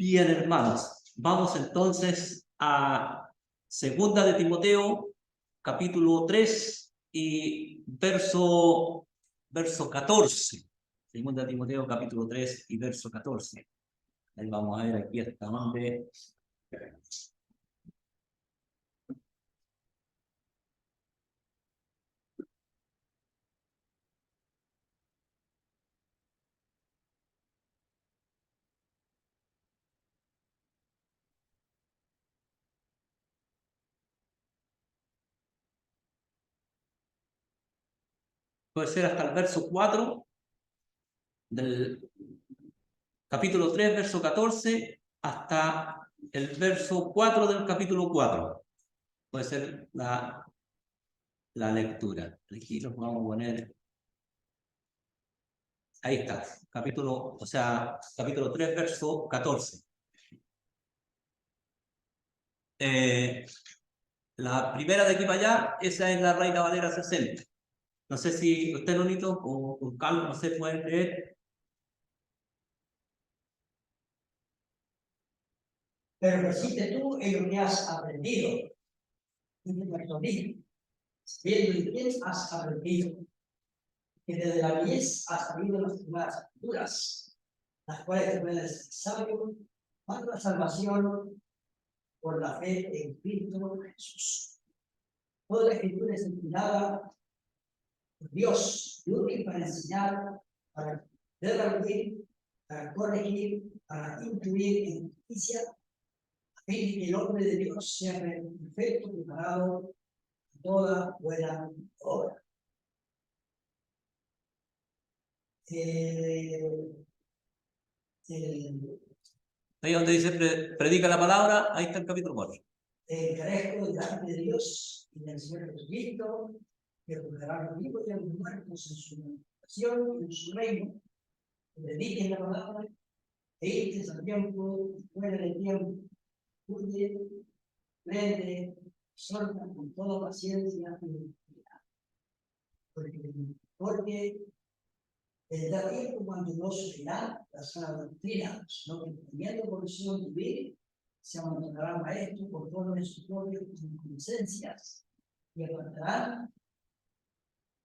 Bien, hermanos, vamos entonces a Segunda de Timoteo, capítulo 3 y verso 14. Segunda de Timoteo, capítulo 3 y verso 14. Ahí vamos a ver aquí hasta dónde. Puede ser hasta el verso 4 del capítulo 3, verso 14, hasta el verso 4 del capítulo 4. Puede ser la lectura. Aquí los vamos a poner. Ahí está, capítulo 3, verso 14. La primera de aquí para allá, esa es la Reina Valera 60. No sé si usted, Nonito, o con Carlos, no sé, pueden leer. Pero persiste tú en lo que has aprendido. Dice nuestro libro, viendo de quién has aprendido, que desde la niñez has sabido las primeras escrituras, las cuales te pueden ser sabio para la salvación por la fe en Cristo Jesús. Toda la escritura es inspirada por Dios, y útil para enseñar, para redarguir, para corregir, para instruir en justicia, a fin de que el hombre de Dios sea perfecto, preparado a toda buena obra. Ahí donde dice predica la palabra, ahí está el capítulo 4. Encarezco delante de Dios y del Señor Jesucristo, que juzgará a los vivos y a los muertos en su manifestación y en su reino, que prediquen la palabra, e irte al tiempo, fuera del tiempo, huye, prende, exhorta con toda paciencia y benignidad. Porque vendrá tiempo cuando no sufrirá la sana doctrina, sino que teniendo condición de vivir, se abandonarán a esto por todas de sus propias concupiscencias y apartarán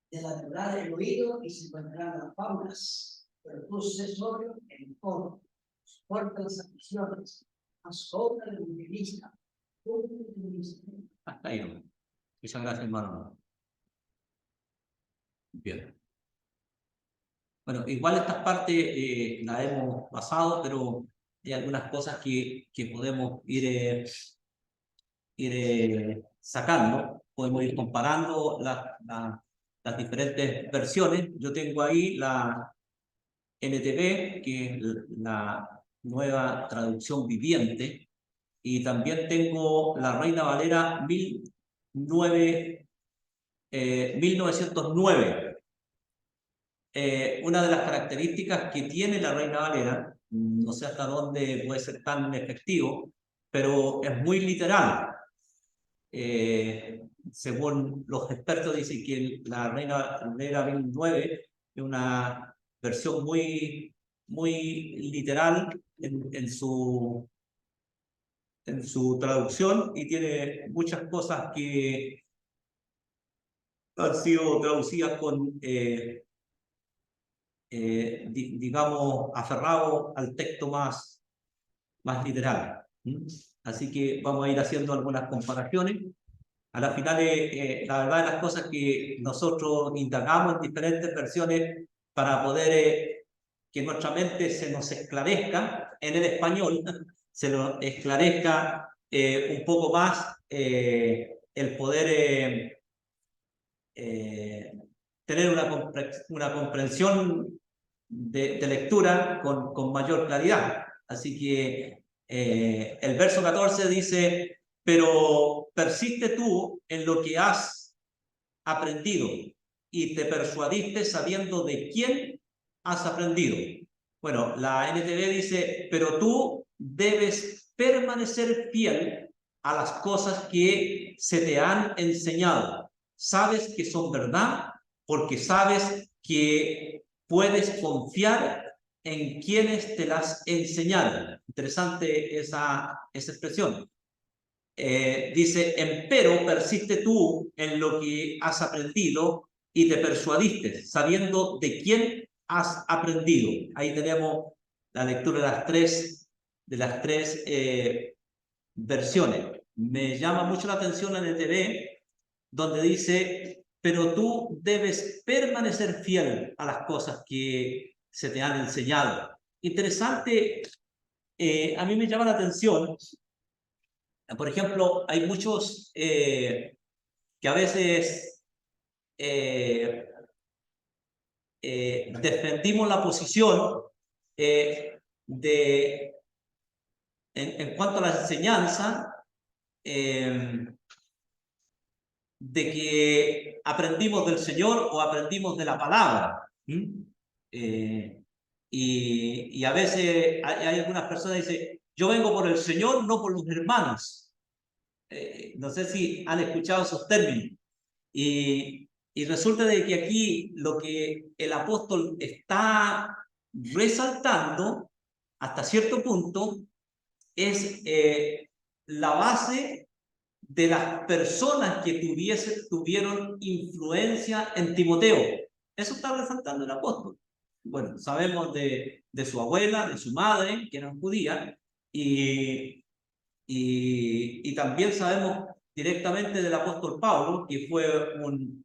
de la verdad del oído y se encontrarán las fábulas. Pero tú sé sobrio en todo, soporta las aflicciones, haz obra de evangelista, cumple tu ministerio. Hasta ahí, ¿no? Muchas gracias, hermano. Bien. Bueno, igual estas partes las hemos pasado, pero hay algunas cosas que podemos ir sacando. Podemos ir comparando las diferentes versiones. Yo tengo ahí la NTV, que es la nueva traducción viviente, y también tengo la Reina Valera 1909. Una de las características que tiene la Reina Valera, no sé hasta dónde puede ser tan efectivo, pero es muy literal. Según los expertos dicen que la Reina Valera 1909 es una versión muy literal en su traducción, y tiene muchas cosas que han sido traducidas con digamos, aferrado al texto más literal. Así que vamos a ir haciendo algunas comparaciones. A la final, la verdad de las cosas que nosotros indagamos en diferentes versiones para poder que nuestra mente se nos esclarezca en el español, se nos esclarezca un poco más el poder tener una comprensión de lectura con mayor claridad. Así que el verso 14 dice: pero persiste tú en lo que has aprendido y te persuadiste sabiendo de quién has aprendido. Bueno, la NTV dice: pero tú debes permanecer fiel a las cosas que se te han enseñado. Sabes que son verdad porque sabes que puedes confiar en quienes te las enseñaron. Interesante esa expresión. Dice, empero persiste tú en lo que has aprendido y te persuadiste, sabiendo de quién has aprendido. Ahí tenemos la lectura de las tres versiones. Me llama mucho la atención la NTV, donde dice, pero tú debes permanecer fiel a las cosas que se te han enseñado. Interesante, a mí me llama la atención. Por ejemplo, hay muchos que a veces defendimos la posición de, en cuanto a la enseñanza, de que aprendimos del Señor o aprendimos de la palabra. Y a veces hay algunas personas que dicen, yo vengo por el Señor, no por los hermanos. No sé si han escuchado esos términos. Y resulta de que aquí lo que el apóstol está resaltando hasta cierto punto es la base de las personas que tuvieron influencia en Timoteo. Eso está resaltando el apóstol. Bueno, sabemos de su abuela, de su madre, que era judía, y también sabemos directamente del apóstol Pablo, que fue un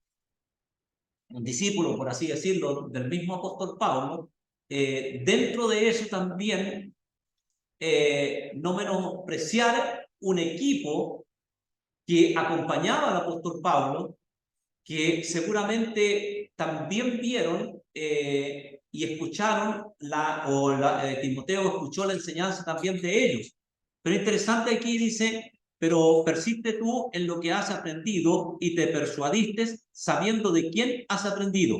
discípulo, por así decirlo, del mismo apóstol Pablo. Dentro de eso también, no menospreciar un equipo que acompañaba al apóstol Pablo, que seguramente también vieron y escucharon, Timoteo escuchó la enseñanza también de ellos. Pero interesante aquí dice, pero persiste tú en lo que has aprendido y te persuadiste sabiendo de quién has aprendido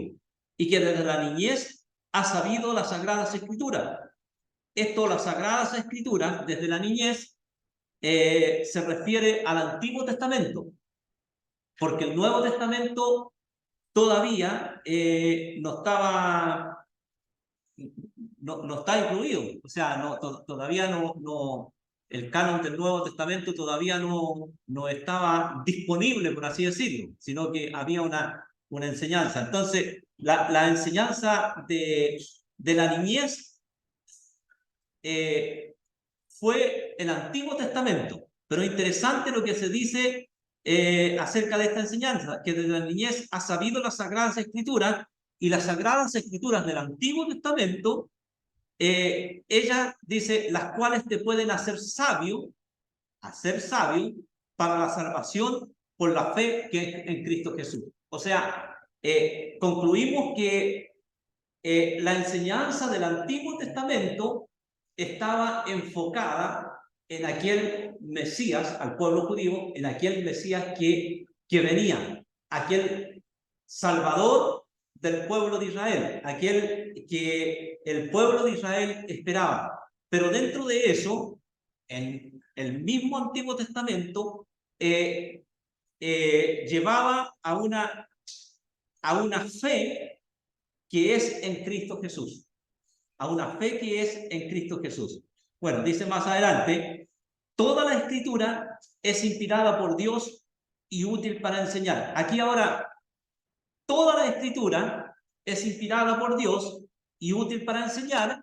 y que desde la niñez has sabido las Sagradas Escrituras. Esto, las Sagradas Escrituras, desde la niñez, se refiere al Antiguo Testamento, porque el Nuevo Testamento todavía no está incluido, o sea, todavía no, el canon del Nuevo Testamento todavía no estaba disponible, por así decirlo, sino que había una enseñanza. Entonces, la enseñanza de la niñez fue el Antiguo Testamento, pero interesante lo que se dice acerca de esta enseñanza, que desde la niñez ha sabido las Sagradas Escrituras, y las Sagradas Escrituras del Antiguo Testamento, ella dice, las cuales te pueden hacer sabio para la salvación por la fe que es en Cristo Jesús. O sea, concluimos que la enseñanza del Antiguo Testamento estaba enfocada en aquel Mesías, al pueblo judío, en aquel Mesías que venía, aquel Salvador del pueblo de Israel, aquel que el pueblo de Israel esperaba. Pero dentro de eso, en el mismo Antiguo Testamento, llevaba a una fe que es en Cristo Jesús. A una fe que es en Cristo Jesús. Bueno, dice más adelante, toda la Escritura es inspirada por Dios y útil para enseñar. Aquí ahora, toda la Escritura es inspirada por Dios y útil para enseñar.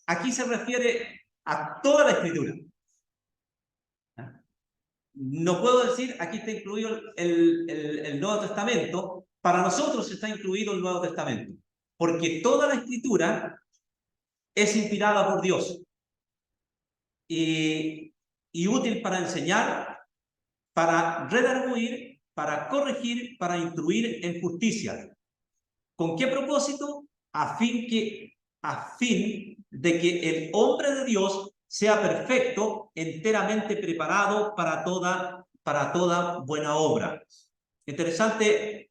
Aquí se refiere a toda la Escritura. No puedo decir, aquí está incluido el Nuevo Testamento. Para nosotros está incluido el Nuevo Testamento, porque toda la Escritura es inspirada por Dios y útil para enseñar, para redarguir, para corregir, para instruir en justicia. ¿Con qué propósito? A fin de que el hombre de Dios sea perfecto, enteramente preparado para toda buena obra. Interesante,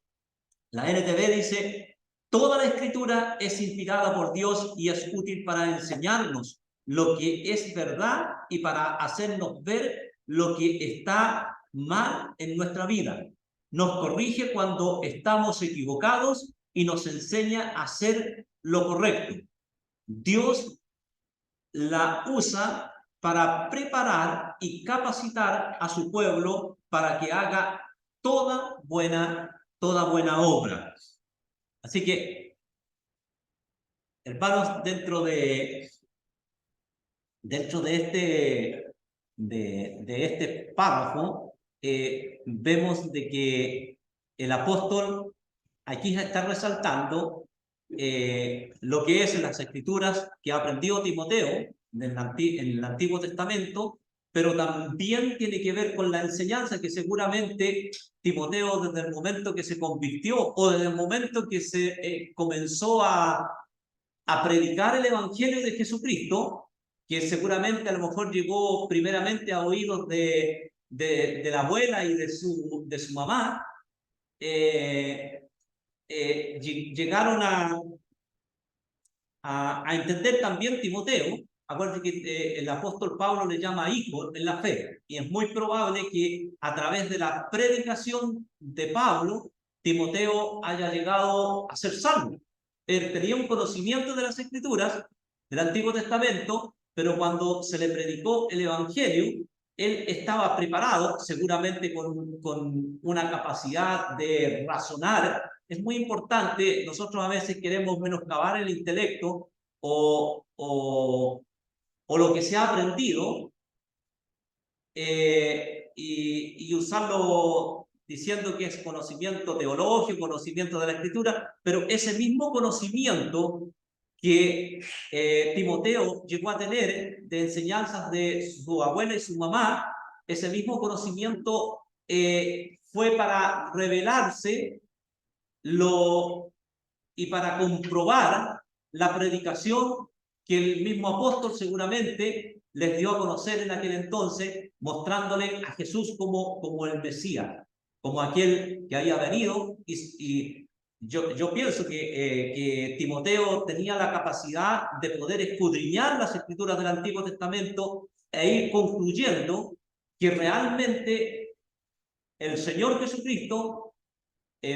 la NTV dice, toda la Escritura es inspirada por Dios y es útil para enseñarnos lo que es verdad y para hacernos ver lo que está mal en nuestra vida. Nos corrige cuando estamos equivocados y nos enseña a hacer lo correcto. Dios la usa para preparar y capacitar a su pueblo para que haga toda buena obra. Así que, hermanos, dentro de este párrafo, vemos de que el apóstol aquí está resaltando lo que es en las escrituras que ha aprendido Timoteo en el Antiguo Testamento, pero también tiene que ver con la enseñanza que seguramente Timoteo, desde el momento que se convirtió o desde el momento que se comenzó a predicar el Evangelio de Jesucristo, que seguramente a lo mejor llegó primeramente a oídos de la abuela y de su mamá, llegaron a entender también Timoteo. Acuérdense que el apóstol Pablo le llama hijo en la fe, y es muy probable que a través de la predicación de Pablo, Timoteo haya llegado a ser salvo. Él tenía un conocimiento de las escrituras del Antiguo Testamento, pero cuando se le predicó el Evangelio, él estaba preparado, seguramente con una capacidad de razonar. Es muy importante, nosotros a veces queremos menoscabar el intelecto o lo que se ha aprendido, y usarlo diciendo que es conocimiento teológico, conocimiento de la Escritura, pero ese mismo conocimiento que Timoteo llegó a tener de enseñanzas de su abuela y su mamá, ese mismo conocimiento fue para revelarse y para comprobar la predicación que el mismo apóstol seguramente les dio a conocer en aquel entonces, mostrándole a Jesús como el Mesías, como aquel que había venido. Y yo pienso que Timoteo tenía la capacidad de poder escudriñar las escrituras del Antiguo Testamento e ir concluyendo que realmente el Señor Jesucristo,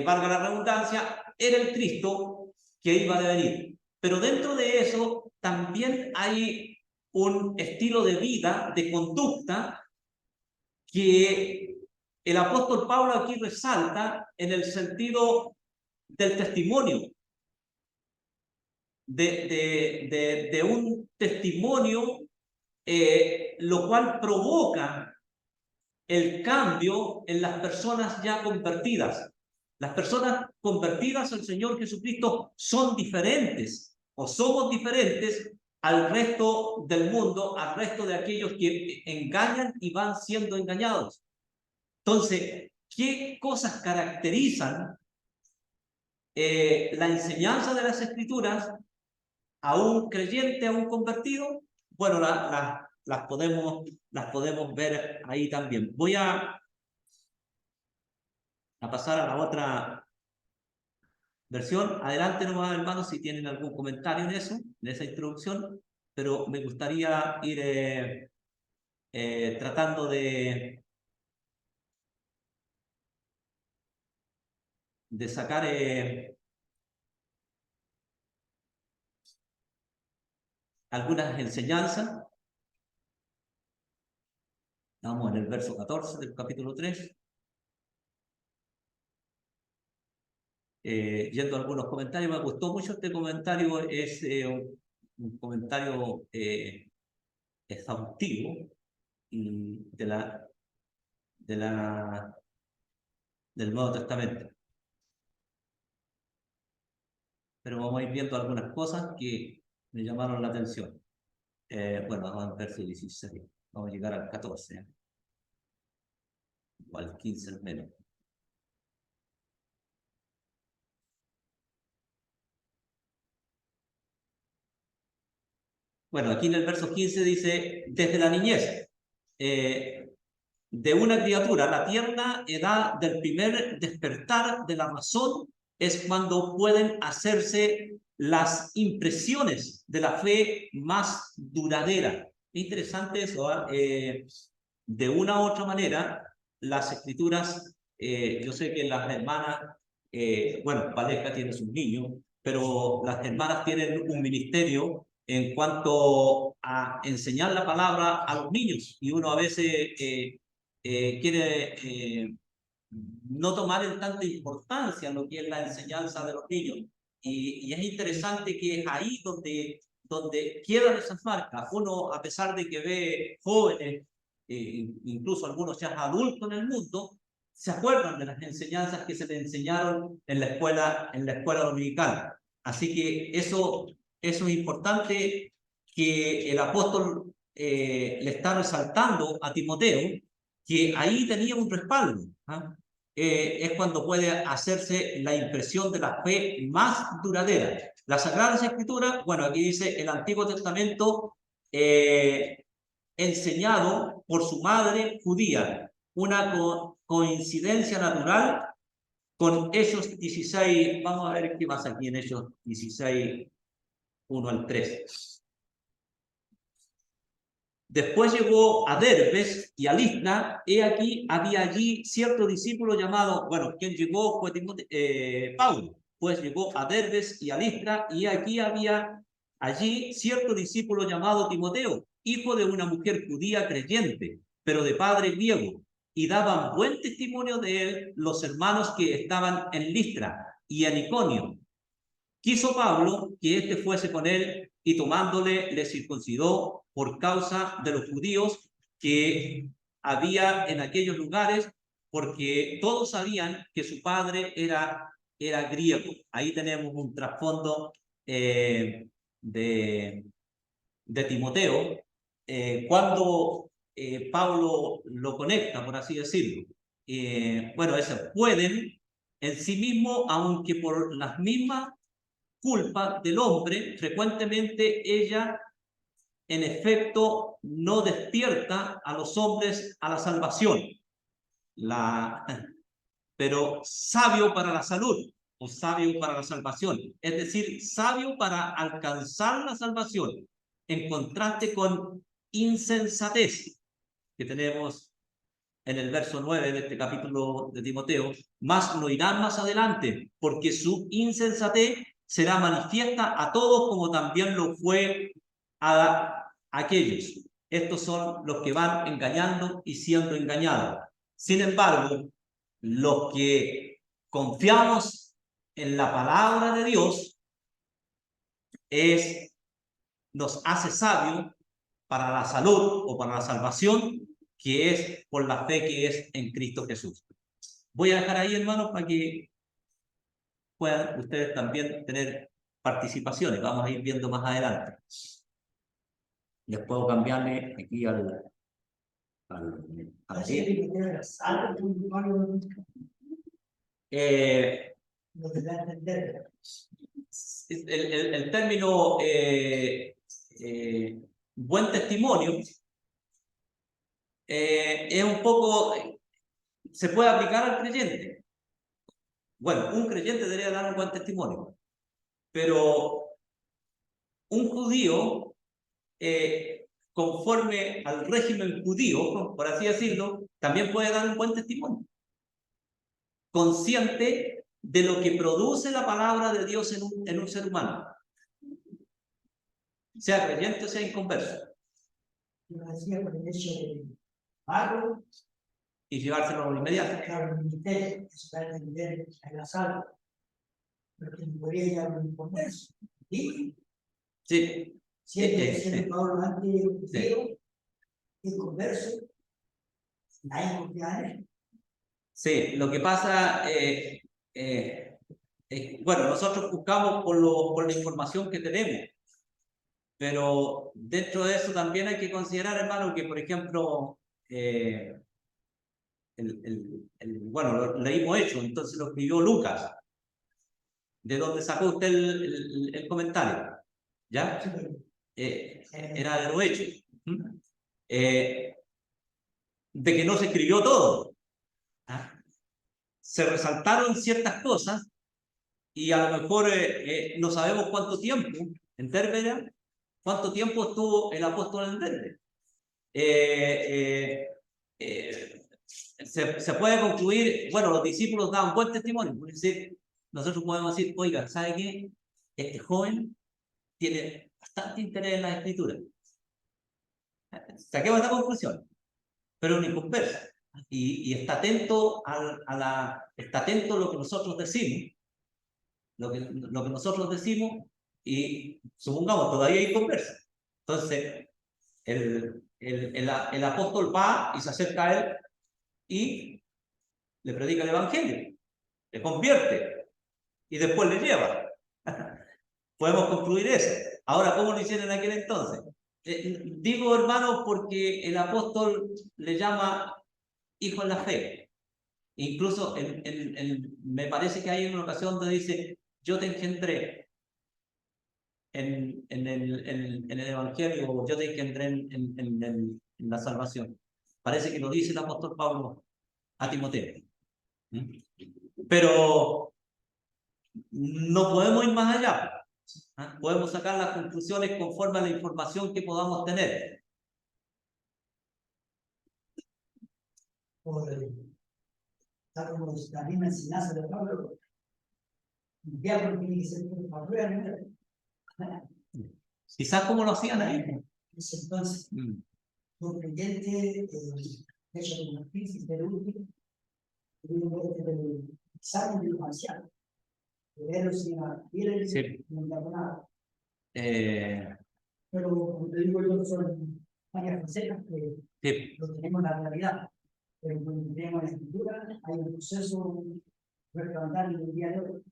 valga la redundancia, era el Cristo que iba a venir. Pero dentro de eso también hay un estilo de vida, de conducta, que el apóstol Pablo aquí resalta en el sentido del testimonio, de un testimonio, lo cual provoca el cambio en las personas ya convertidas. Las personas convertidas al Señor Jesucristo son diferentes, o somos diferentes al resto del mundo, al resto de aquellos que engañan y van siendo engañados. Entonces, ¿qué cosas caracterizan la enseñanza de las Escrituras a un creyente, a un convertido? Bueno, las podemos ver ahí también. Voy a pasar a la otra versión. Adelante nomás, hermanos, si tienen algún comentario en eso, en esa introducción, pero me gustaría ir tratando de sacar algunas enseñanzas. Vamos en el verso 14 del capítulo 3. Yendo a algunos comentarios, me gustó mucho este comentario, es un comentario exhaustivo del Nuevo Testamento. Pero vamos a ir viendo algunas cosas que me llamaron la atención. Bueno, vamos al verso 16, vamos a llegar al 14, o al 15 al menos. Bueno, aquí en el verso 15 dice: desde la niñez de una criatura, la tierna edad del primer despertar de la razón, es cuando pueden hacerse las impresiones de la fe más duradera. Interesante eso, de una u otra manera, las escrituras, yo sé que las hermanas, bueno, Valesca tiene sus niños, pero las hermanas tienen un ministerio en cuanto a enseñar la palabra a los niños. Y uno a veces quiere no tomar en tanta importancia lo que es la enseñanza de los niños. Y es interesante que es ahí donde quedan esas marcas. Uno, a pesar de que ve jóvenes, incluso algunos ya adultos en el mundo, se acuerdan de las enseñanzas que se le enseñaron en la escuela dominical. Así que eso es importante, que el apóstol le está resaltando a Timoteo, que ahí tenía un respaldo. Es cuando puede hacerse la impresión de la fe más duradera. Las Sagradas Escrituras, bueno, aquí dice el Antiguo Testamento enseñado por su madre judía, una coincidencia natural con Hechos 16, vamos a ver qué pasa aquí en Hechos 16, 1 al 3. Después llegó a Derbes y a Listra, había allí cierto discípulo llamado, bueno, quien llegó fue Pablo, pues llegó a Derbes y a Listra, y aquí había allí cierto discípulo llamado Timoteo, hijo de una mujer judía creyente, pero de padre griego, y daban buen testimonio de él los hermanos que estaban en Listra y en Iconio. Quiso Pablo que éste fuese con él, y tomándole le circuncidó por causa de los judíos que había en aquellos lugares, porque todos sabían que su padre era griego. Ahí tenemos un trasfondo de Timoteo, cuando Pablo lo conecta, por así decirlo. Bueno, pueden en sí mismo, aunque por las mismas culpa del hombre, frecuentemente ella, en efecto, no despierta a los hombres a la salvación, pero sabio para la salud o sabio para la salvación, es decir, sabio para alcanzar la salvación, en contraste con insensatez que tenemos en el verso 9 de este capítulo de Timoteo. Más lo irán más adelante, porque su insensatez será manifiesta a todos, como también lo fue a aquellos. Estos son los que van engañando y siendo engañados. Sin embargo, los que confiamos en la palabra de Dios nos hace sabios para la salud o para la salvación, que es por la fe que es en Cristo Jesús. Voy a dejar ahí, hermanos, para que puedan ustedes también tener participaciones. Vamos a ir viendo más adelante. Les puedo cambiarle aquí al el término buen testimonio es un poco, se puede aplicar al creyente. Bueno, un creyente debería dar un buen testimonio, pero un judío, conforme al régimen judío, por así decirlo, también puede dar un buen testimonio, consciente de lo que produce la palabra de Dios en un ser humano, sea creyente o sea inconverso. Y llevárselo a inmediato. Claro, el ministerio es para entender en la sala, pero que podría llevar un converso. Sí. Siempre Pablo antes judío y converso, nadie confía en él. Sí, lo que pasa, bueno, nosotros buscamos por la información que tenemos, pero dentro de eso también hay que considerar, hermano, que por ejemplo, bueno, lo leímos Hechos, entonces lo escribió Lucas. ¿De dónde sacó usted el comentario? ¿Ya? Era de los Hechos. De que no se escribió todo. Se resaltaron ciertas cosas y a lo mejor no sabemos cuánto tiempo en Derbe, cuánto tiempo estuvo el apóstol en Derbe. Se puede concluir, bueno, los discípulos daban buen testimonio, por decir, nosotros podemos decir, oiga, ¿sabe qué? Este joven tiene bastante interés en la escritura. Saquemos esta conclusión, pero es un inconverso. Y está atento está atento a lo que nosotros decimos, lo que nosotros decimos, y supongamos, todavía hay conversa. Entonces, el apóstol va y se acerca a él y le predica el evangelio, le convierte y después le lleva. Podemos concluir eso. Ahora, ¿cómo lo hicieron en aquel entonces? Digo, hermanos, porque el apóstol le llama hijo en la fe. Incluso me parece que hay una ocasión donde dice, yo te engendré en el Evangelio, yo te engendré en la salvación. Parece que lo dice el apóstol Pablo a Timoteo. Pero no podemos ir más allá. Podemos sacar las conclusiones conforme a la información que podamos tener. Tal como la misma enseñanza de Pablo, el diablo tiene que ser por prueba. Quizás como lo hacían ahí. Entonces, los creyentes, de hecho, con la crisis del último, del examen de los ancianos, pero sin ir nada. Pero, como te digo, yo son varias facetas que lo tenemos en la realidad. Pero cuando tenemos la escritura, hay un proceso reglamentario del día de hoy.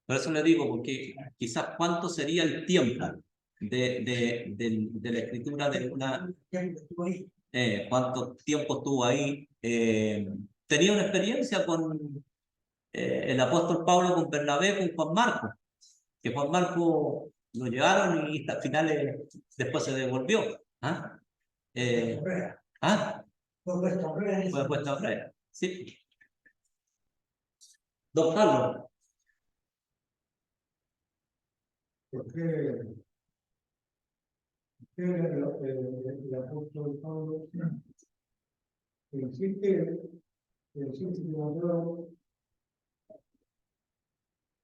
Por eso le digo, porque quizás cuánto sería el tiempo de la escritura de una... cuánto tiempo estuvo ahí. Tenía una experiencia con el apóstol Pablo, con Bernabé, con Juan Marcos, que Juan Marcos lo llevaron y al final después se devolvió. Fue puesto a prueba. Sí. Don Carlos. ¿Por qué el apóstol Pablo insiste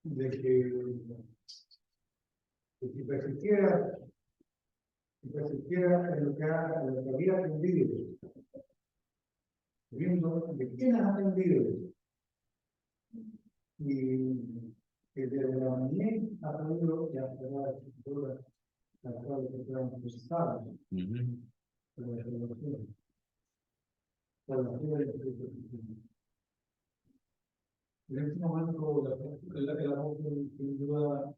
de que si persistiera en lo que había aprendido, viendo de quién has aprendido, y que desde la niñez ha aprendido y a través de la escritura, la cual se puedan procesar, por la revelación, por la fe de la fe. En este momento, el apóstol, sin duda,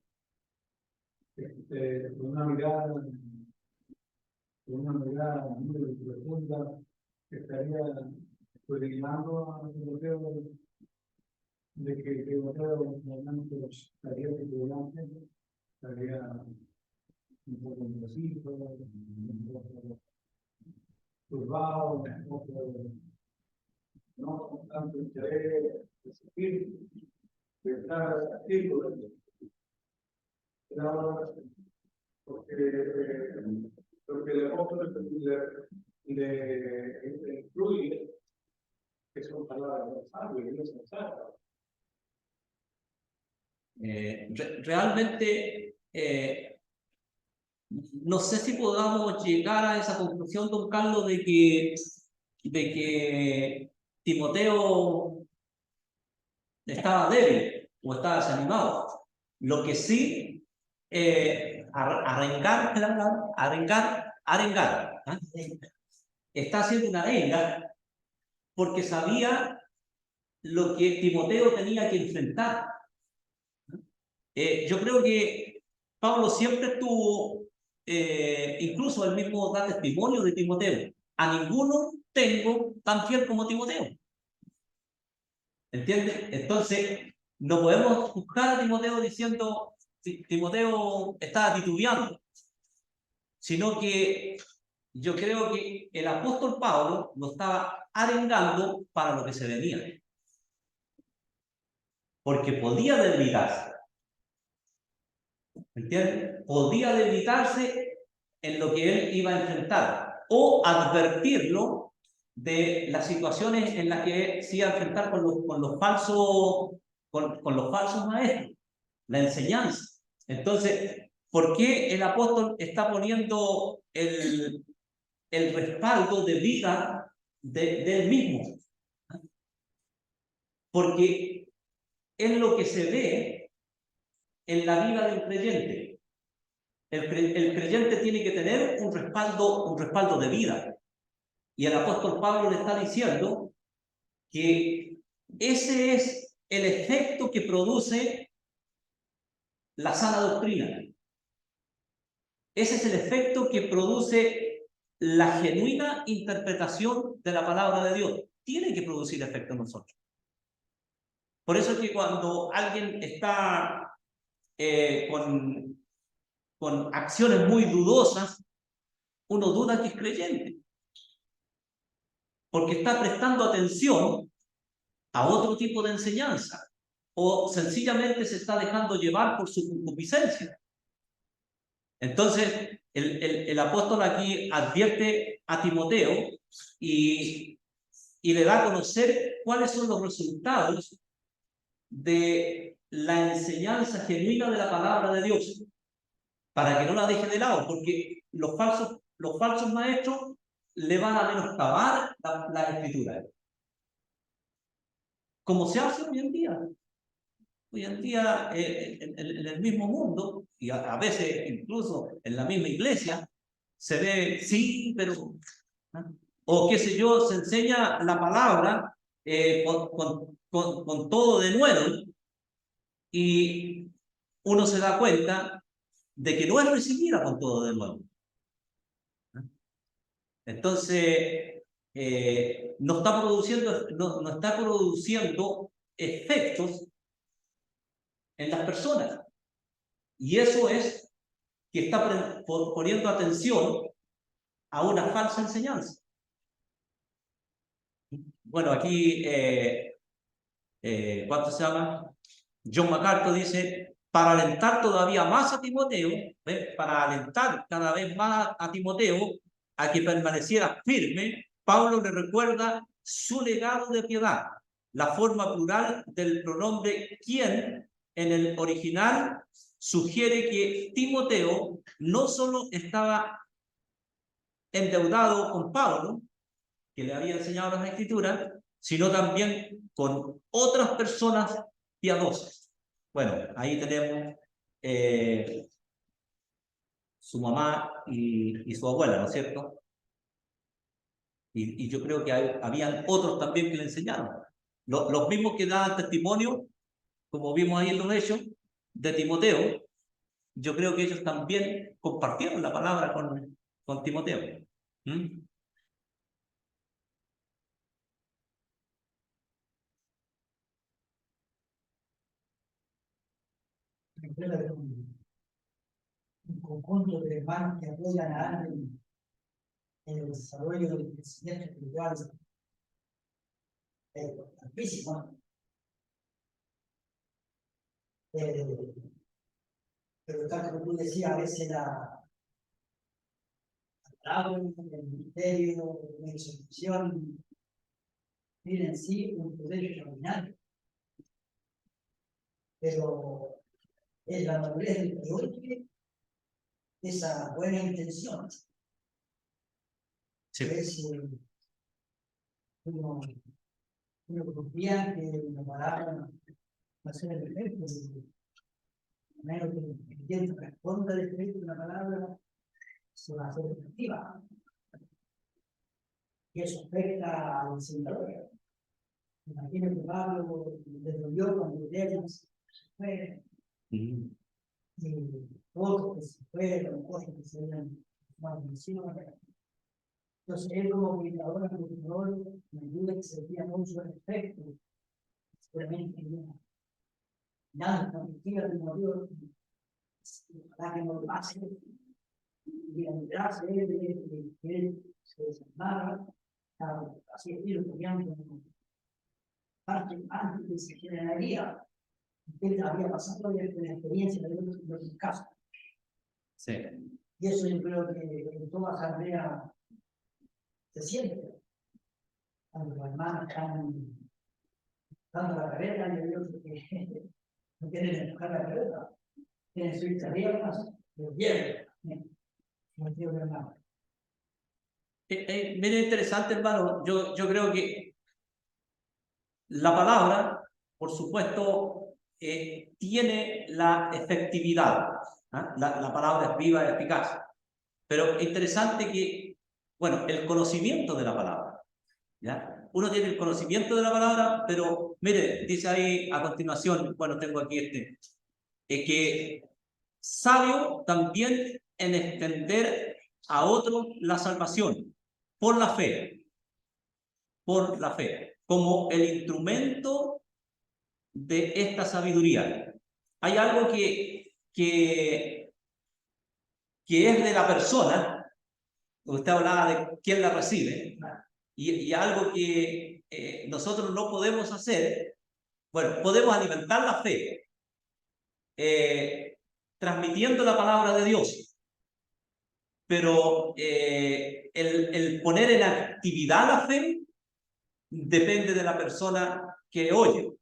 con una mirada muy profunda, estaría proyectando a Timoteo de que Timoteo normalmente estaría titulante, estaría un poco indeciso, un poco turbado, un poco no con tanto interés de seguir, de estar activo. Porque el apóstol le incluye que son palabras sabias y no sensatas. Realmente no sé si podamos llegar a esa conclusión, don Carlos, de que Timoteo estaba débil o estaba desanimado. Lo que sí, arengar, está haciendo una arenga porque sabía lo que Timoteo tenía que enfrentar. Yo creo que Pablo siempre estuvo, incluso él mismo da testimonio de Timoteo. A ninguno tengo tan fiel como Timoteo. ¿Entiendes? Entonces, no podemos juzgar a Timoteo diciendo Timoteo estaba titubeando, sino que yo creo que el apóstol Pablo lo estaba arengando para lo que se venía. Porque podía debilitarse. ¿Entiendes? Podía debilitarse en lo que él iba a enfrentar o advertirlo de las situaciones en las que se iba a enfrentar con los falsos maestros, la enseñanza. Entonces, ¿por qué el apóstol está poniendo el respaldo de vida de él mismo? Porque es lo que se ve en la vida del creyente. El creyente tiene que tener un respaldo de vida. Y el apóstol Pablo le está diciendo que ese es el efecto que produce la sana doctrina. Ese es el efecto que produce la genuina interpretación de la palabra de Dios. Tiene que producir efecto en nosotros. Por eso es que cuando alguien está con acciones muy dudosas, uno duda que es creyente. Porque está prestando atención a otro tipo de enseñanza. O sencillamente se está dejando llevar por su concupiscencia. Entonces, el apóstol aquí advierte a Timoteo y le da a conocer cuáles son los resultados de la enseñanza genuina de la palabra de Dios, para que no la deje de lado, porque los falsos maestros le van a menoscabar la escritura, como se hace hoy en día. Hoy en día, en el mismo mundo, y a veces incluso en la misma iglesia, se ve, sí, pero... ¿no? O qué sé yo, se enseña la palabra con todo de nuevo, y uno se da cuenta de que no es recibida con todo de nuevo. Entonces, no está produciendo efectos en las personas. Y eso es que está poniendo atención a una falsa enseñanza. Bueno, aquí, ¿cuánto se llama? John MacArthur dice, para alentar todavía más a Timoteo, para alentar cada vez más a Timoteo a que permaneciera firme, Pablo le recuerda su legado de piedad, la forma plural del pronombre quien en el original sugiere que Timoteo no solo estaba endeudado con Pablo, que le había enseñado las escrituras, sino también con otras personas piadosas. Bueno, ahí tenemos su mamá y su abuela, ¿no es cierto? Y yo creo que habían otros también que le enseñaron. Los mismos que daban testimonio, como vimos ahí en los hechos, de Timoteo, yo creo que ellos también compartieron la palabra con Timoteo. ¿Mm? Un conjunto de hermanos que apoyan a alguien en el desarrollo del crecimiento espiritual físico. Pero tal como tú decías, a veces la palabra, el ministerio, la exhortación, tiene en sí un poder extraordinario. Pero es la madurez del creyente esa buena intención. Sí. Es uno confía que la palabra va a ser el efecto. A menos que el creyente responda al efecto de la palabra, se va a hacer efectiva. Y eso afecta al Señor. Imagino que Pablo le dolió cuando Demas se fue. Y otros que se fueron, cosas que se habían maldición. Entonces, él como predicador, me ayuda que se veía mucho el efecto. Seguramente, nada, la mentira del motor, para que no lo pase. Y la mirarse de que él se desarmara, así es, lo ponían como parte antes de se generaría. Él había pasado la experiencia de los casos. Sí. Y eso yo creo que en toda asamblea se siente. Cuando los hermanos están dando la carrera, y ellos que no quieren empujar la carrera. Tiene su vista arriba, más, los hierros. No entiendo nada. Mira, interesante, hermano. Yo creo que la palabra, por supuesto, tiene la efectividad. ¿Ah? La palabra es viva y eficaz. Pero interesante que, bueno, el conocimiento de la palabra. ¿Ya? Uno tiene el conocimiento de la palabra, pero mire, dice ahí a continuación, bueno, tengo aquí que sabio también en extender a otros la salvación por la fe, como el instrumento de esta sabiduría. Hay algo que es de la persona, usted hablaba de quién la recibe, y algo que nosotros no podemos hacer. Bueno, podemos alimentar la fe transmitiendo la palabra de Dios, pero el poner en actividad la fe depende de la persona que oye.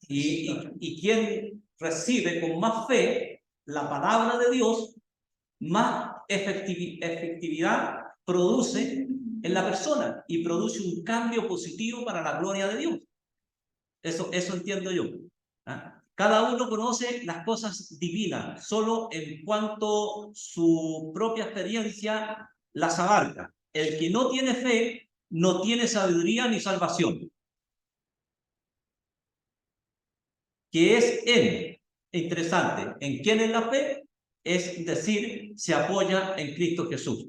Y quien recibe con más fe la palabra de Dios, más efectividad produce en la persona y produce un cambio positivo para la gloria de Dios. Eso entiendo yo. ¿Ah? Cada uno conoce las cosas divinas solo en cuanto su propia experiencia las abarca. El que no tiene fe no tiene sabiduría ni salvación. ¿Qué es él? Interesante. ¿En quién es la fe? Es decir, se apoya en Cristo Jesús.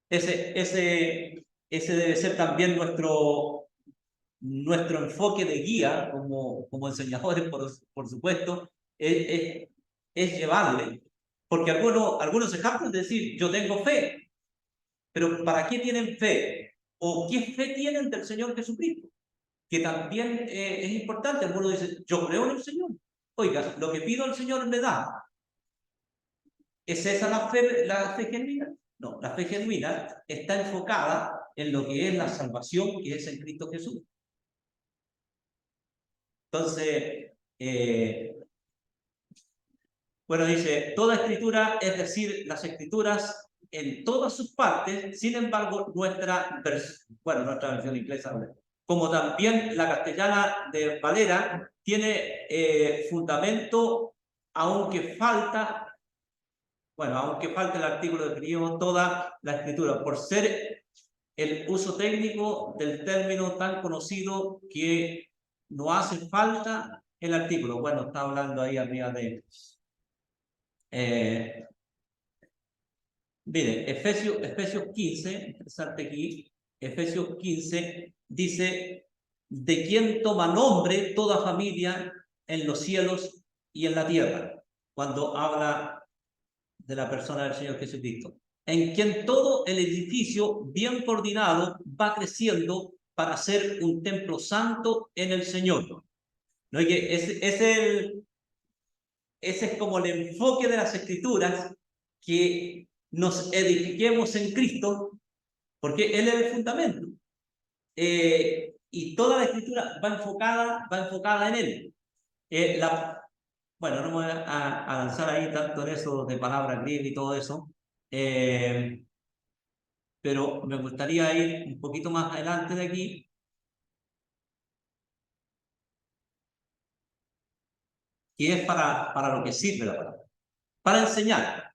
Ese debe ser también nuestro enfoque de guía como enseñadores, por supuesto, es llevarle, porque algunos ejemplos de decir, yo tengo fe, pero ¿para qué tienen fe? ¿O qué fe tienen del Señor Jesucristo? Que también es importante. Algunos dicen, yo creo en el Señor. Oiga, lo que pido al Señor me da. ¿Es esa la fe genuina? No, la fe genuina está enfocada en lo que es la salvación que es en Cristo Jesús. Entonces, bueno, dice, toda escritura, es decir, las escrituras en todas sus partes, sin embargo, nuestra versión inglesa, como también la castellana de Valera, tiene fundamento, aunque falta el artículo definido, toda la escritura, por ser el uso técnico del término tan conocido que no hace falta el artículo. Bueno, está hablando ahí arriba de... mire, Efesios 15, interesante aquí, Efesios 15 dice, de quien toma nombre toda familia en los cielos y en la tierra, cuando habla de la persona del Señor Jesucristo, en quien todo el edificio bien coordinado va creciendo para ser un templo santo en el Señor. ¿No? Y que ese es como el enfoque de las Escrituras, que nos edifiquemos en Cristo, porque Él es el fundamento. Y toda la Escritura va enfocada en Él. Bueno, no me voy a lanzar ahí tanto en eso de palabras griegas y todo eso, pero me gustaría ir un poquito más adelante de aquí. Que es para lo que sirve la palabra. Para enseñar.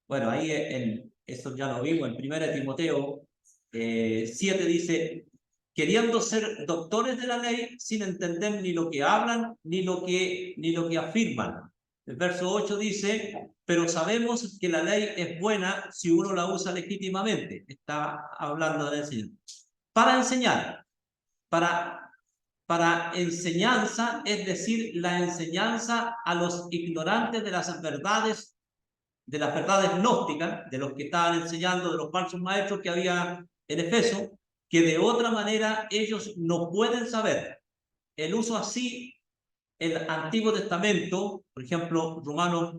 Bueno, ahí eso ya lo vimos, en 1 Timoteo 7 dice, queriendo ser doctores de la ley sin entender ni lo que hablan ni lo que afirman. El verso 8 dice, pero sabemos que la ley es buena si uno la usa legítimamente. Está hablando de enseñar. Para enseñar, para enseñanza, es decir, la enseñanza a los ignorantes de las verdades gnósticas, de los que estaban enseñando, de los falsos maestros que había en Efeso, que de otra manera ellos no pueden saber. El uso así, el Antiguo Testamento, por ejemplo, Romanos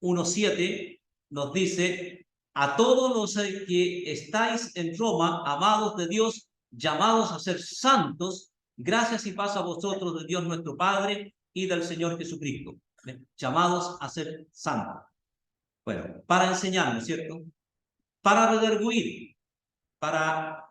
1:7, nos dice, a todos los que estáis en Roma, amados de Dios, llamados a ser santos, gracias y paz a vosotros de Dios nuestro Padre y del Señor Jesucristo. Llamados a ser santos. Bueno, para enseñar, ¿no es cierto? Para redarguir, para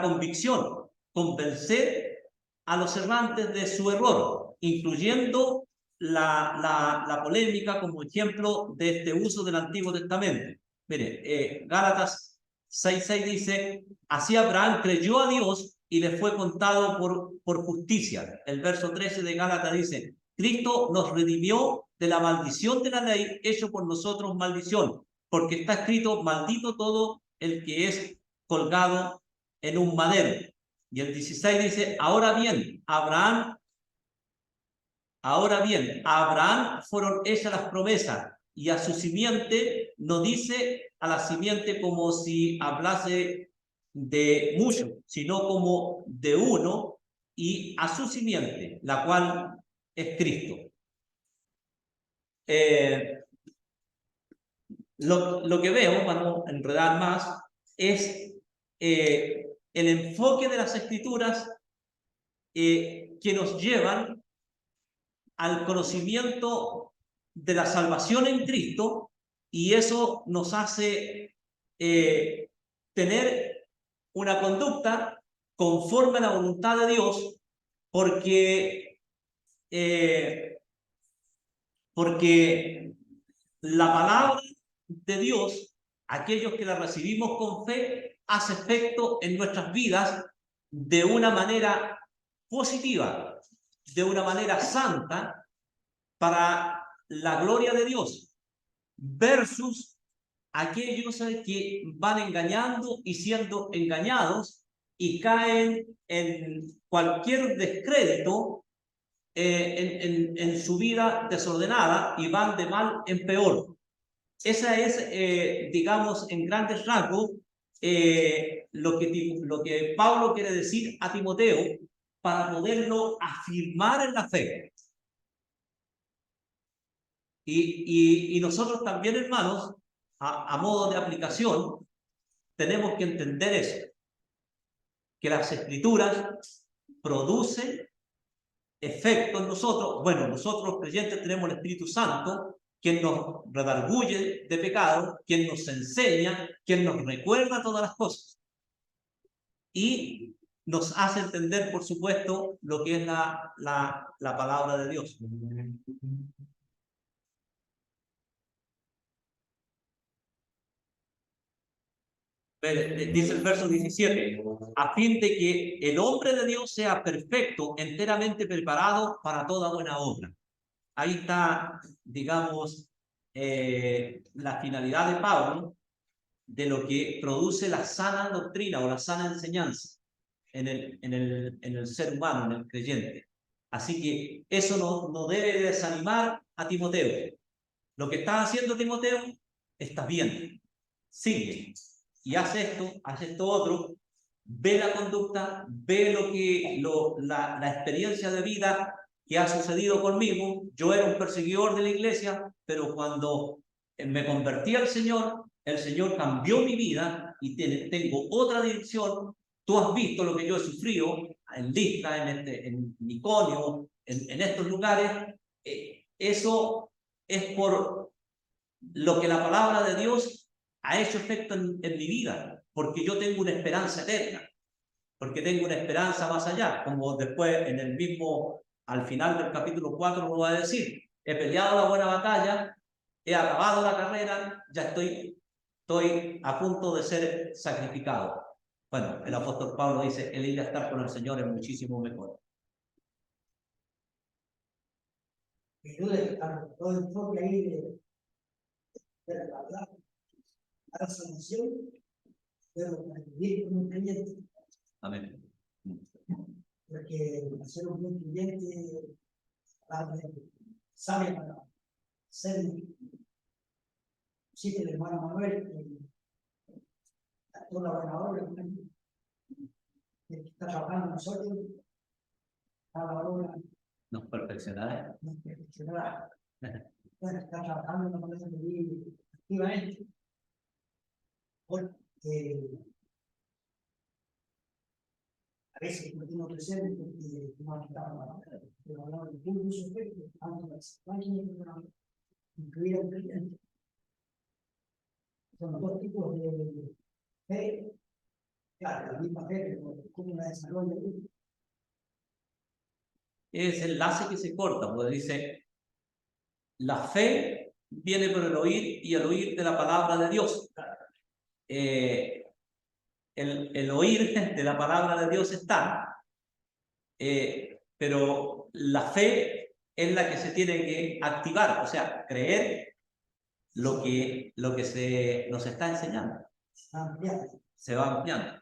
convicción, convencer a los errantes de su error, incluyendo la polémica como ejemplo de este uso del Antiguo Testamento. Mire, Gálatas 6:6 dice, así Abraham creyó a Dios y le fue contado por justicia. El verso 13 de Gálatas dice, Cristo nos redimió de la maldición de la ley, hecho por nosotros maldición, porque está escrito, maldito todo el que es colgado en un madero. Y el 16 dice, ahora bien, a Abraham fueron hechas las promesas y a su simiente, no dice a la simiente como si hablase de mucho, sino como de uno, y a su simiente, la cual es Cristo. Lo que veo, para no enredar más, es el enfoque de las Escrituras que nos llevan al conocimiento de la salvación en Cristo, y eso nos hace tener una conducta conforme a la voluntad de Dios, porque la palabra de Dios, aquellos que la recibimos con fe, hace efecto en nuestras vidas de una manera positiva, de una manera santa, para la gloria de Dios, versus aquellos que van engañando y siendo engañados y caen en cualquier descrédito en su vida desordenada y van de mal en peor. Esa es, digamos, en grandes rasgos, lo que Pablo quiere decir a Timoteo para poderlo afirmar en la fe. Y nosotros también, hermanos, a modo de aplicación, tenemos que entender eso, que las Escrituras producen efecto en nosotros. Bueno, nosotros los creyentes tenemos el Espíritu Santo, quien nos redarguye de pecado, quien nos enseña, quien nos recuerda todas las cosas. Y nos hace entender, por supuesto, lo que es la palabra de Dios. Dice el verso 17, a fin de que el hombre de Dios sea perfecto, enteramente preparado para toda buena obra. Ahí está, digamos, la finalidad de Pablo de lo que produce la sana doctrina o la sana enseñanza en el ser humano, en el creyente. Así que eso no debe desanimar a Timoteo. Lo que está haciendo Timoteo está bien, sigue y hace esto otro, ve la conducta, ve la experiencia de vida que ha sucedido conmigo. Yo era un perseguidor de la iglesia, pero cuando me convertí al Señor, el Señor cambió mi vida y tengo otra dirección. Tú has visto lo que yo he sufrido en Listra, en Iconio, en estos lugares. Eso es por lo que la palabra de Dios ha hecho efecto en mi vida, porque yo tengo una esperanza eterna, porque tengo una esperanza más allá, como después en el mismo, al final del capítulo 4 lo va a decir, he peleado la buena batalla, he acabado la carrera, ya estoy a punto de ser sacrificado. Bueno, el apóstol Pablo dice, el ir a estar con el Señor es muchísimo mejor. Todo el enfoque ahí de la verdad, a la solución, pero para vivir como un creyente. Amén. Porque ser un buen creyente sabe para ser sí, el hermano Manuel, toda la buena obra, que está trabajando nosotros, cada obra Nos perfeccionará. nos perfeccionará. Bueno, está trabajando en la manera de vivir activamente, porque a veces no tengo presente porque no ha quitado la palabra, pero hablamos de un uso efecto, antes de incluir al cliente. Son dos tipos de fe, claro, la misma fe, pero cómo la desarrolla. Es el enlace que se corta, porque dice, la fe viene por el oír y el oír de la palabra de Dios. El oír de la palabra de Dios está, pero la fe es la que se tiene que activar, o sea, creer lo que nos está enseñando. Se va ampliando.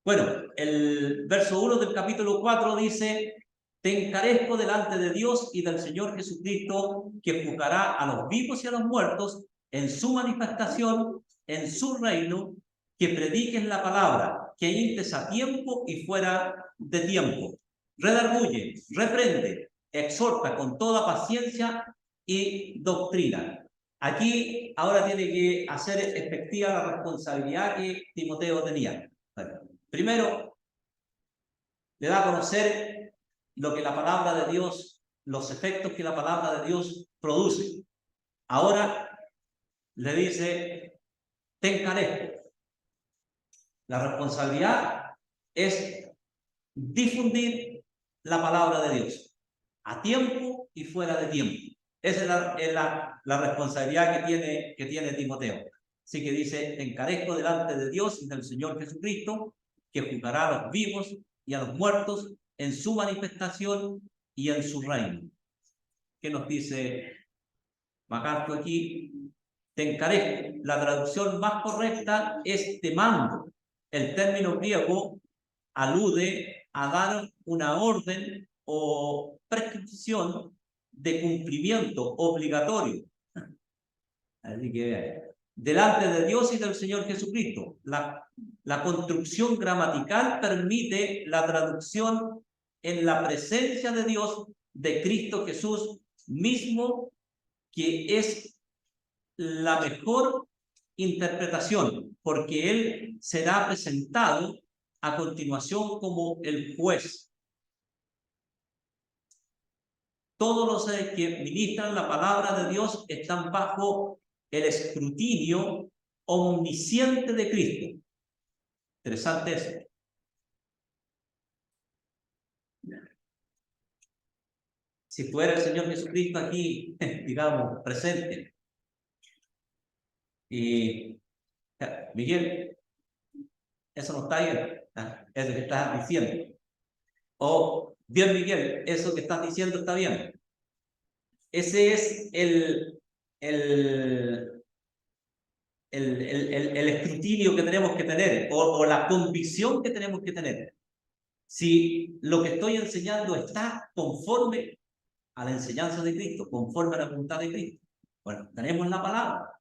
Bueno, el verso 1 del capítulo 4 dice, te encarezco delante de Dios y del Señor Jesucristo, que juzgará a los vivos y a los muertos en su manifestación, en su reino, que prediquen la palabra, que intes a tiempo y fuera de tiempo. Redarguye, reprende, exhorta con toda paciencia y doctrina. Aquí ahora tiene que hacer efectiva la responsabilidad que Timoteo tenía. Primero, le da a conocer lo que la palabra de Dios, los efectos que la palabra de Dios produce. Ahora le dice, te encarezco. La responsabilidad es difundir la palabra de Dios a tiempo y fuera de tiempo. Esa es la responsabilidad que tiene Timoteo. Así que dice, te encarezco delante de Dios y del Señor Jesucristo, que juzgará a los vivos y a los muertos en su manifestación y en su reino. ¿Qué nos dice MacArthur aquí? Te encarezco. La traducción más correcta es te mando. El término griego alude a dar una orden o prescripción de cumplimiento obligatorio. Así que delante de Dios y del Señor Jesucristo. La construcción gramatical permite la traducción en la presencia de Dios de Cristo Jesús mismo, que es la mejor interpretación, porque Él será presentado a continuación como el juez. Todos los que ministran la palabra de Dios están bajo el escrutinio omnisciente de Cristo. Interesante eso. Si fuera el Señor Jesucristo aquí, digamos, presente, y Miguel, eso no está bien, eso que estás diciendo. O, bien Miguel, eso que estás diciendo está bien. Ese es el escrutinio que tenemos que tener, o la convicción que tenemos que tener. Si lo que estoy enseñando está conforme a la enseñanza de Cristo, conforme a la voluntad de Cristo, bueno, tenemos la palabra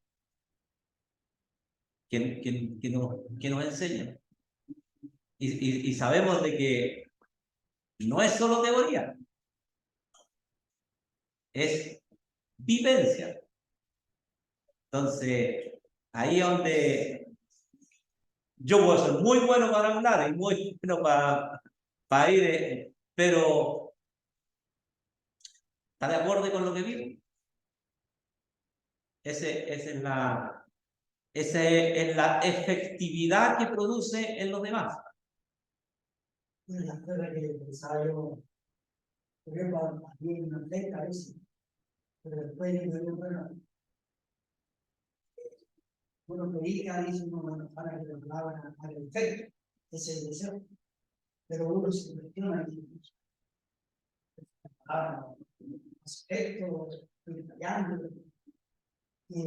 que nos enseña. Y sabemos de que no es solo teoría, es vivencia. Entonces, ahí es donde yo puedo ser muy bueno para hablar y muy bueno para ir, pero ¿está de acuerdo con lo que vivo? Esa es la efectividad que produce en los demás. La prueba que pensaba yo, creo que en una fecha, pero después digo, bueno, predica, dice uno, para que lo hablan al efecto, ese es el deseo, pero uno se cuestiona y dice, aspectos, estoy fallando, y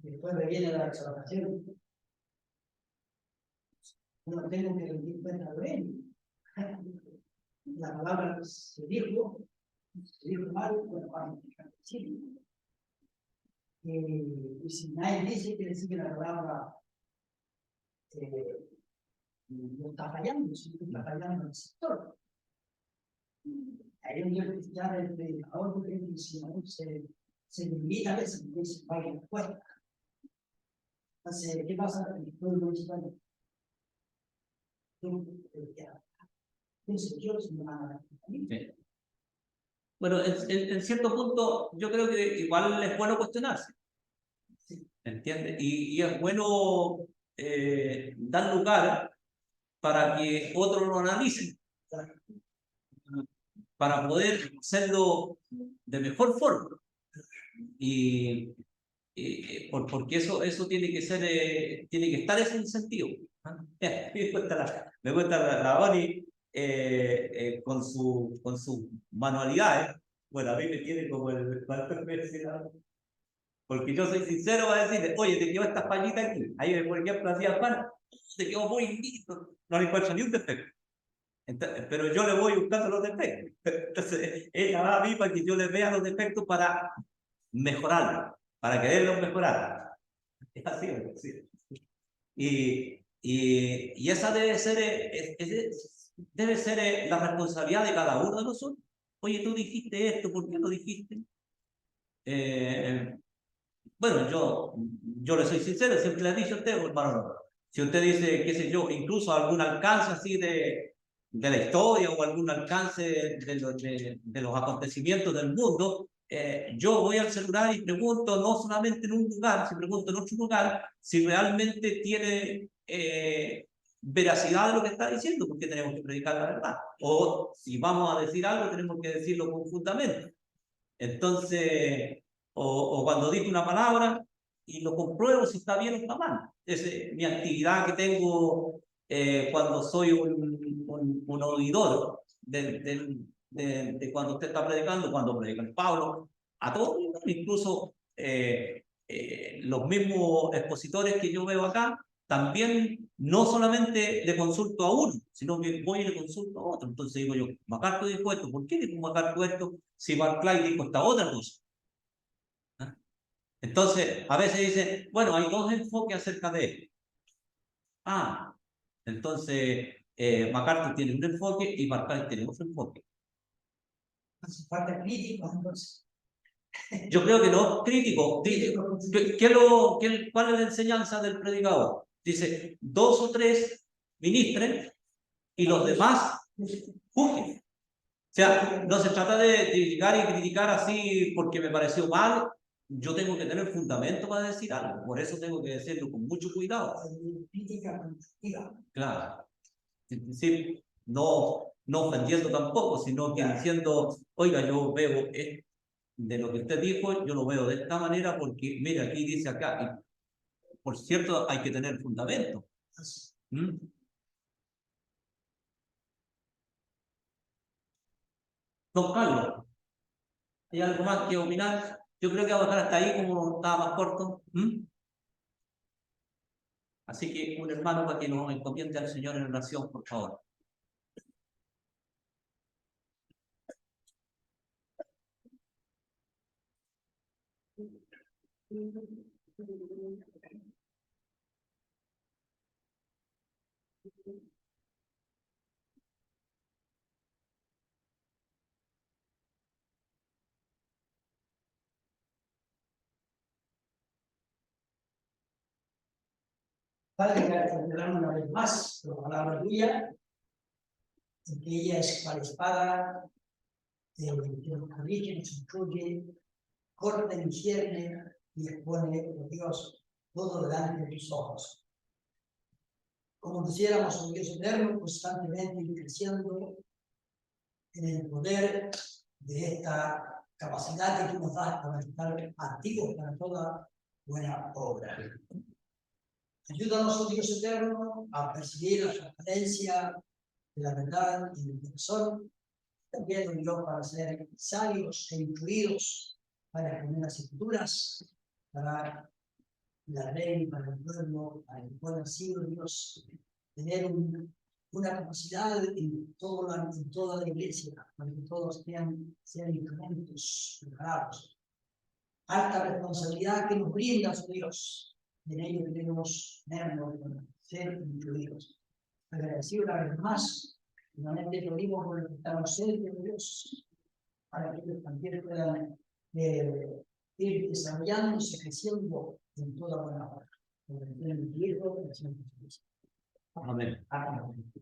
después me viene la exhortación. No tengo que rendir cuenta de él. La palabra se dijo mal, bueno, para decir. Y si nadie dice, quiere decir que la palabra no está fallando, sino que está fallando el sector. Hay un día cristiano, el predicador, porque si no se se limita a que se vaya a la puerta. Entonces, ¿qué pasa? Todo el mundo dice, bueno, Sí. Bueno, en cierto punto, yo creo que igual es bueno cuestionarse, ¿entiendes? Y es bueno dar lugar para que otros lo analicen, para poder hacerlo de mejor forma. Porque eso tiene que ser, tiene que estar ese incentivo. Me cuenta la Bonnie con sus manualidades. Bueno, a mí me tiene como el porque yo soy sincero para decirle, oye, te quedó esta fallita aquí. Ahí, por ejemplo, hacía pan, te quedó muy lindo. No le encuentro ni un defecto. Entonces, pero yo le voy buscando los defectos. Entonces, ella va a mí para que yo le vea los defectos para mejorarlo, para quererlos mejorar. Es así, ¿sí? Y esa debe ser, debe ser la responsabilidad de cada uno de nosotros. Oye, tú dijiste esto, ¿por qué lo dijiste? Bueno, yo le soy sincero, siempre le he dicho a usted, hermano, si usted dice, qué sé yo, incluso algún alcance así de la historia o algún alcance de los acontecimientos del mundo, yo voy al celular y pregunto no solamente en un lugar, si pregunto en otro lugar, si realmente tiene veracidad de lo que está diciendo, porque tenemos que predicar la verdad. O si vamos a decir algo, tenemos que decirlo con fundamento. Entonces, o cuando digo una palabra y lo compruebo si está bien o está mal. Es mi actividad que tengo cuando soy un oidor de cuando usted está predicando, cuando predica el Pablo, a todos, incluso los mismos expositores que yo veo acá, también no solamente le consulto a uno, sino que voy y le consulto a otro. Entonces digo yo, Macarto dijo esto, ¿por qué dijo Macarto esto si Barclay dijo esta otra cosa? ¿Ah? Entonces, a veces dicen, bueno, hay dos enfoques acerca de esto. Ah, entonces MacArthur tiene un enfoque y Barclay tiene otro enfoque. Hace falta crítico, entonces. Yo creo que no, crítico. ¿Cuál es la enseñanza del predicador? Dice, 2 o 3 ministren y los demás juzguen. O sea, no se trata de llegar y criticar así porque me pareció mal. Yo tengo que tener fundamento para decir algo. Por eso tengo que decirlo con mucho cuidado. Crítica constructiva. Claro. Sí, no ofendiendo tampoco, sino que diciendo, oiga, yo veo de lo que usted dijo, yo lo veo de esta manera porque, mira, aquí dice acá. Y, por cierto, hay que tener fundamento. ¿Mm? Don Carlos, ¿hay algo más que opinar? Yo creo que vamos a dejar hasta ahí como estaba más corto. ¿Mm? Así que un hermano para que nos encomiende al Señor en oración, por favor. Padre, que celebrar una vez más la palabra tuya, en que ella es para espada, que nos corrige, nos instruye, corta y cierne y expone, oh Dios, todo delante de tus ojos. Como quisiéramos, un Dios eterno, constantemente ir creciendo en el poder de esta capacidad que tú nos das para estar activos para toda buena obra. Ayúdanos, oh Dios eterno, a percibir la transparencia de la verdad en el corazón, también, oh Dios, para ser sabios e incluidos para exponer las escrituras, para la ley, para el pueblo, para el pueblo así, oh Dios, tener una capacidad en toda la iglesia, para que todos sean instrumentos preparados. Alta responsabilidad que nos brindas, oh Dios, en ello queremos vernos, ser incluidos. Agradecido una vez más, finalmente te pedimos por el que estamos cerca de Dios, para que ellos también puedan ir desarrollándose, creciendo en toda buena obra. En el Hijo, en el Santo Espíritu. Amén. Amén.